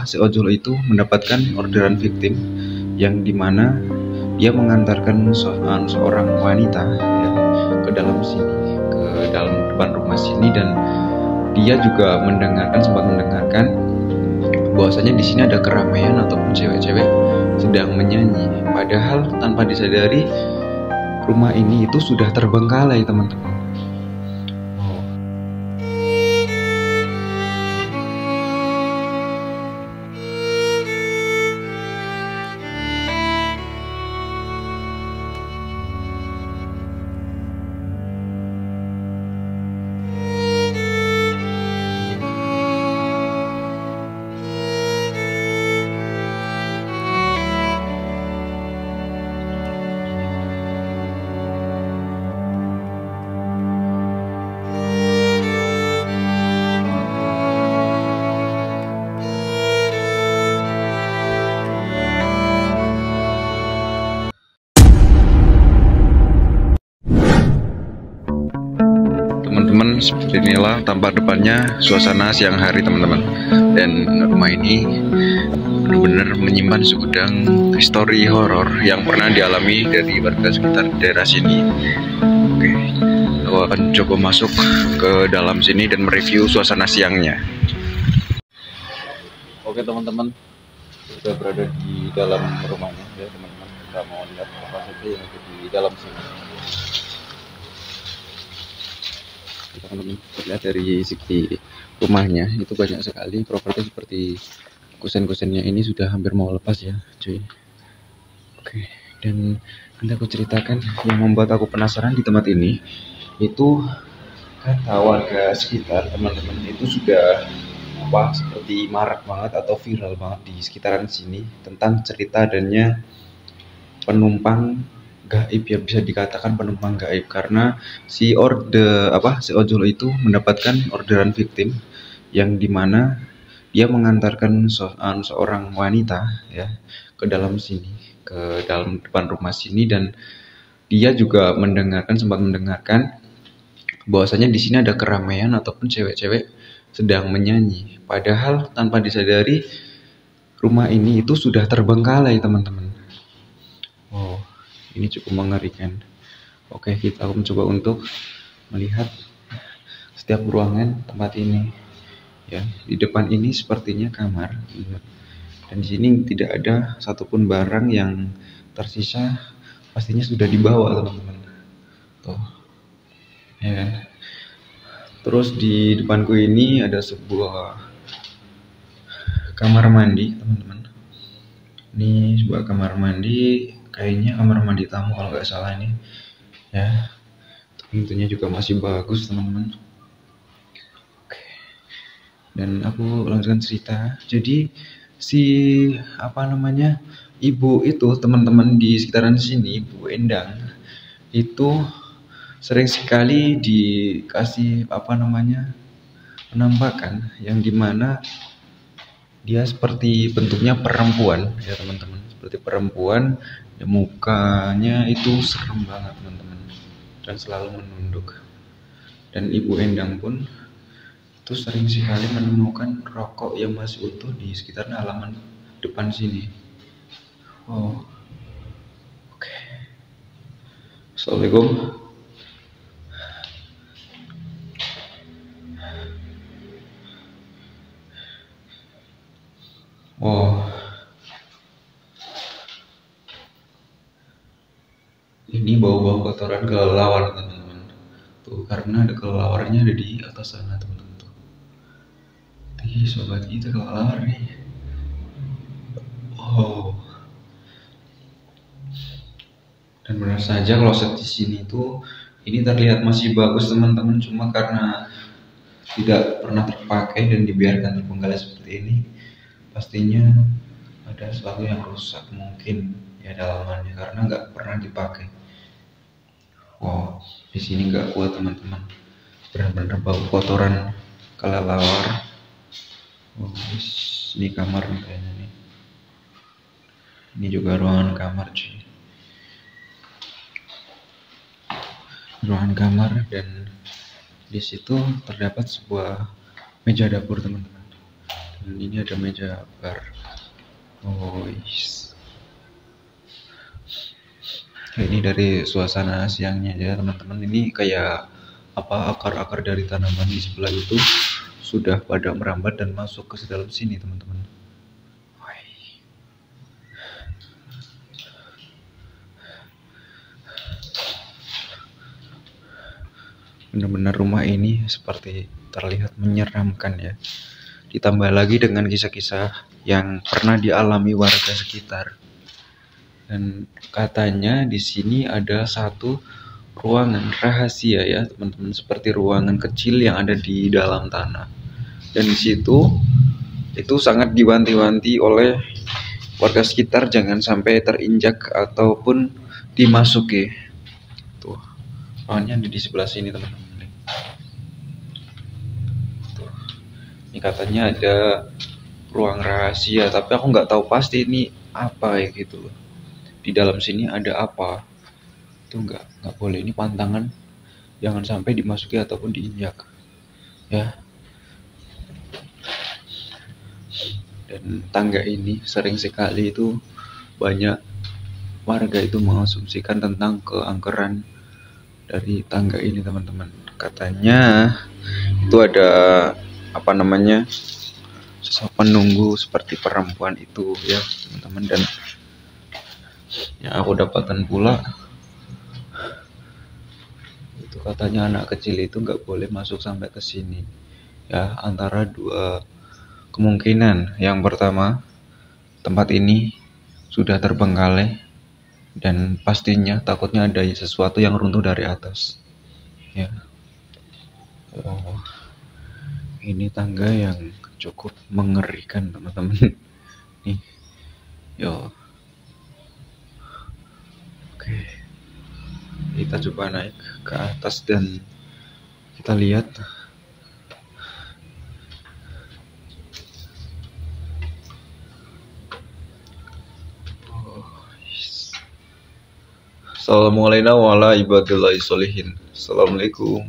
si ojol itu mendapatkan orderan victim yang dimana dia mengantarkan seorang wanita ya, ke dalam sini, ke dalam depan rumah sini, dan dia juga sempat mendengarkan bahwasanya di sini ada keramaian ataupun cewek-cewek sedang menyanyi. Padahal tanpa disadari rumah ini itu sudah terbengkalai, teman-teman. Teman-teman, seperti inilah tampak depannya suasana siang hari, teman-teman. Dan rumah ini benar-benar menyimpan segudang histori horor yang pernah dialami dari warga sekitar daerah sini. Oke, aku akan coba masuk ke dalam sini dan mereview suasana siangnya. Oke teman-teman, sudah berada di dalam rumahnya ya teman-teman. Kita mau lihat apa saja yang ada di dalam sini. Kita akan lihat dari segi rumahnya, itu banyak sekali properti seperti kusen-kusennya ini sudah hampir mau lepas ya cuy. Oke, dan nanti aku ceritakan yang membuat aku penasaran di tempat ini. Itu kata warga sekitar, teman-teman, itu sudah seperti marak banget atau viral banget di sekitaran sini tentang cerita adanya penumpang gaib, ya bisa dikatakan penumpang gaib, karena si ojol itu mendapatkan orderan victim yang dimana dia mengantarkan seorang wanita ya ke dalam sini, ke dalam depan rumah sini, dan dia juga sempat mendengarkan bahwasanya di sini ada keramaian ataupun cewek-cewek sedang menyanyi. Padahal tanpa disadari rumah ini itu sudah terbengkalai, teman-teman. Wow, ini cukup mengerikan. Oke, kita mencoba untuk melihat setiap ruangan tempat ini. Ya, di depan ini sepertinya kamar. Dan di sini tidak ada satupun barang yang tersisa, pastinya sudah dibawa, teman-teman. Tuh. Ya kan? Terus di depanku ini ada sebuah kamar mandi, teman-teman. Ini sebuah kamar mandi, kayaknya kamar mandi tamu kalau nggak salah ini. Ya, pintunya juga masih bagus, teman-teman. Oke. Dan aku lanjutkan cerita. Jadi si ibu itu, teman-teman, di sekitaran sini, Bu Endang, itu sering sekali dikasih penampakan yang dimana dia seperti bentuknya perempuan ya teman-teman, seperti perempuan ya, mukanya itu serem banget teman-teman, dan selalu menunduk. Dan Ibu Endang pun itu sering sekali menemukan rokok yang masih utuh di sekitar halaman depan sini. Oh, oke. Assalamualaikum. Oh, ini bau-bau kotoran kelelawar, teman-teman. Tuh, karena ada kelelawarnya ada di atas sana, teman-teman. Tuh. Ih, sobat kita kelelawar nih. Oh. Dan benar saja kloset di sini tuh ini terlihat masih bagus, teman-teman, cuma karena tidak pernah terpakai dan dibiarkan terbengkalai seperti ini, pastinya ada sesuatu yang rusak mungkin ya dalamannya, karena nggak pernah dipakai. Wow, di sini nggak kuat, teman-teman, benar-benar bau kotoran kelelawar. Oh, ini kamar nih kayaknya nih. Ini juga ruangan kamar cuy. Ruangan kamar, dan di situ terdapat sebuah meja dapur, teman-teman. Dan ini ada meja bar. Oh, yes. Ini dari suasana siangnya ya teman-teman. Ini kayak akar-akar dari tanaman di sebelah itu sudah pada merambat dan masuk ke dalam sini teman-teman. Benar-benar rumah ini seperti terlihat menyeramkan ya. Ditambah lagi dengan kisah-kisah yang pernah dialami warga sekitar. Dan katanya di sini ada satu ruangan rahasia ya teman-teman, seperti ruangan kecil yang ada di dalam tanah. Dan di situ itu sangat diwanti-wanti oleh warga sekitar jangan sampai terinjak ataupun dimasuki. Tuh, ruangannya ada di sebelah sini teman-teman. Ini katanya ada ruang rahasia, tapi aku nggak tahu pasti ini apa ya gitu loh. Di dalam sini ada apa? Itu nggak boleh. Ini pantangan, jangan sampai dimasuki ataupun diinjak. Ya. Dan tangga ini sering sekali itu banyak warga itu mengasumsikan tentang keangkeran dari tangga ini teman-teman. Katanya itu ada sosok penunggu seperti perempuan itu ya teman-teman. Dan yang aku dapatkan pula itu katanya anak kecil itu nggak boleh masuk sampai ke sini ya. Antara dua kemungkinan, yang pertama tempat ini sudah terbengkalai dan pastinya takutnya ada sesuatu yang runtuh dari atas ya. Oh, ini tangga yang cukup mengerikan teman-teman. Nih, yo. Oke, kita coba naik ke atas dan kita lihat. Assalamualaikum warahmatullahi wabarakatuh. Assalamualaikum.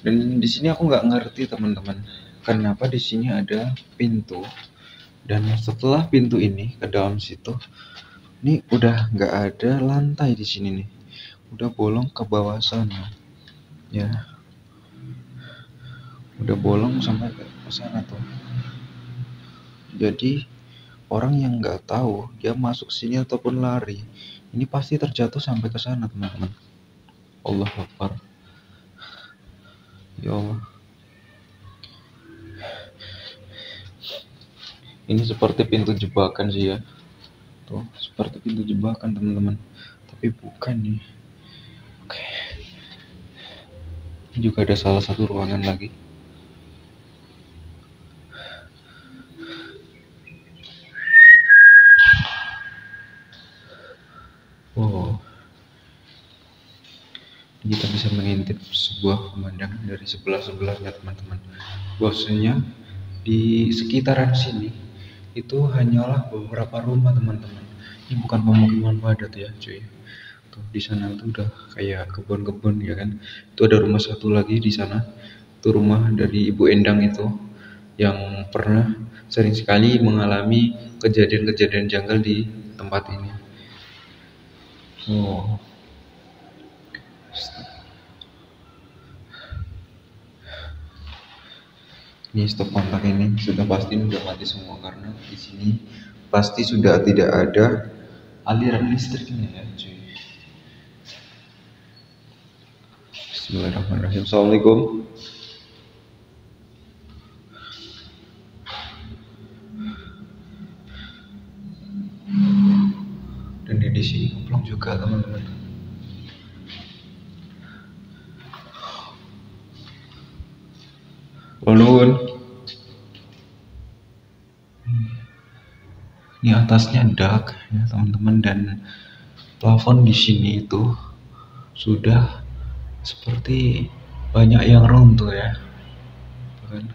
Dan di sini aku nggak ngerti teman-teman, kenapa di sini ada pintu. Dan setelah pintu ini ke dalam situ, ini udah nggak ada lantai di sini nih, udah bolong ke bawah sana, ya, udah bolong sampai ke sana tuh. Jadi orang yang nggak tahu dia masuk sini ataupun lari, ini pasti terjatuh sampai ke sana teman-teman. Allah Akbar. Ya Allah. Ini seperti pintu jebakan sih ya. Tuh, seperti pintu jebakan teman-teman. Tapi bukan nih. Oke. Ini juga ada salah satu ruangan lagi. Wow. Kita bisa mengintip sebuah pemandangan dari sebelah-sebelahnya teman-teman. Bahwasanya di sekitaran sini itu hanyalah beberapa rumah teman-teman. Ini bukan pemukiman padat ya cuy. Tuh di sana tuh udah kayak kebun-kebun ya kan. Itu ada rumah satu lagi di sana. Itu rumah dari Ibu Endang itu yang pernah sering sekali mengalami kejadian-kejadian janggal di tempat ini. Oh. Ini stop kontak ini sudah pasti sudah mati semua karena di sini pasti sudah tidak ada aliran listriknya ya cuy. Bismillahirrahmanirrahim. Assalamualaikum. Dan di sini ngeplong juga teman-teman. Ulun. Ini atasnya dark ya teman-teman, dan plafon di sini itu sudah seperti banyak yang runtuh ya. kan.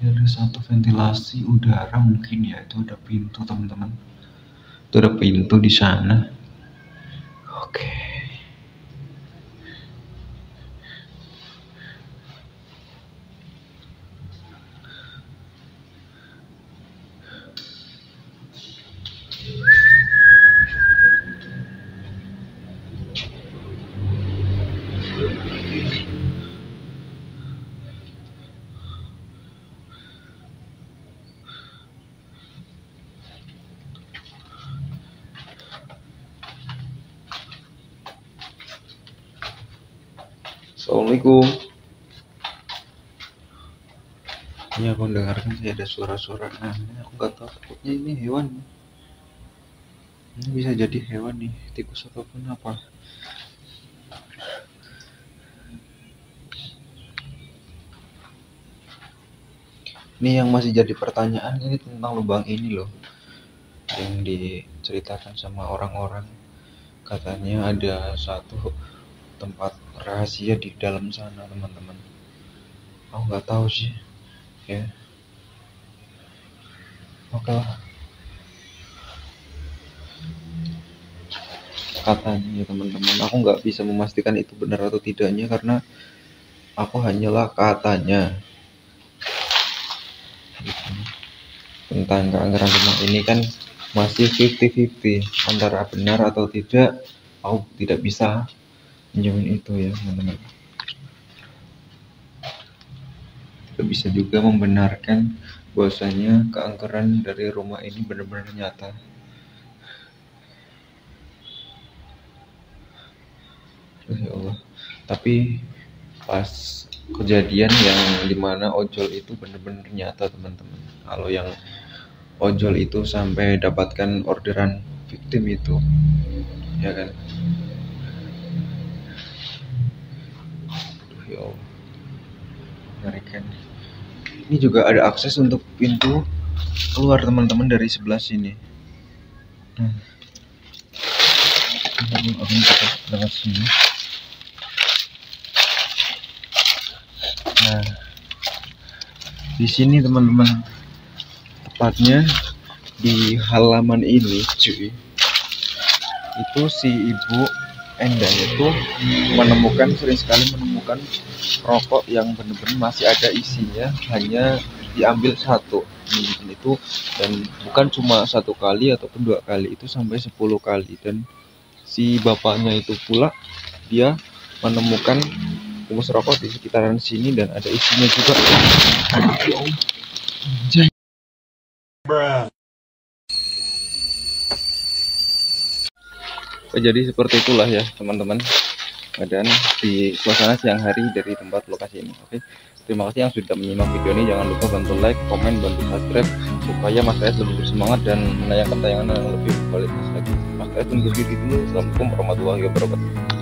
Ini ada satu ventilasi udara mungkin ya, itu ada pintu teman-teman. Itu ada pintu di sana. Oke. Assalamualaikum. Ini aku mendengarkan sih ada suara-suara aneh. Aku nggak tahu, takutnya ini hewan. Ini bisa jadi hewan nih, tikus ataupun apa. Ini yang masih jadi pertanyaan ini tentang lubang ini loh, yang diceritakan sama orang-orang. Katanya ada satu tempat rahasia di dalam sana teman-teman. Aku nggak tahu sih ya. Oke lah, katanya ya teman-teman, aku nggak bisa memastikan itu benar atau tidaknya karena aku hanyalah katanya. Tentang keanggaran rumah ini kan masih 50-50 antara benar atau tidak. Aku tidak bisa menjamin itu ya teman-teman. Tidak bisa juga membenarkan bahwasanya keangkeran dari rumah ini benar-benar nyata. Ya Allah. Tapi pas kejadian yang dimana ojol itu benar-benar nyata teman-teman. Kalau yang ojol itu sampai dapatkan orderan victim itu, ya kan? Ya Allah, mengerikan. Ini juga ada akses untuk pintu keluar teman-teman dari sebelah sini. Aku coba lewat sini. Nah, di sini teman-teman, tepatnya di halaman ini, cuy, itu si ibu Endang itu sering sekali menemukan rokok yang benar-benar masih ada isinya, hanya diambil satu itu, dan bukan cuma satu kali ataupun dua kali, itu sampai 10 kali. Dan si bapaknya itu pula dia menemukan bungkus rokok di sekitaran sini dan ada isinya juga. Jadi seperti itulah ya teman-teman keadaan di suasana siang hari dari tempat lokasi ini. Oke, terima kasih yang sudah menyimak video ini. Jangan lupa bantu like, komen, bantu subscribe supaya Mas Rais lebih bersemangat dan menayangkan tayangan yang lebih kualitas lagi. Mas Rais tunggu video dulu. Assalamualaikum warahmatullahi wabarakatuh.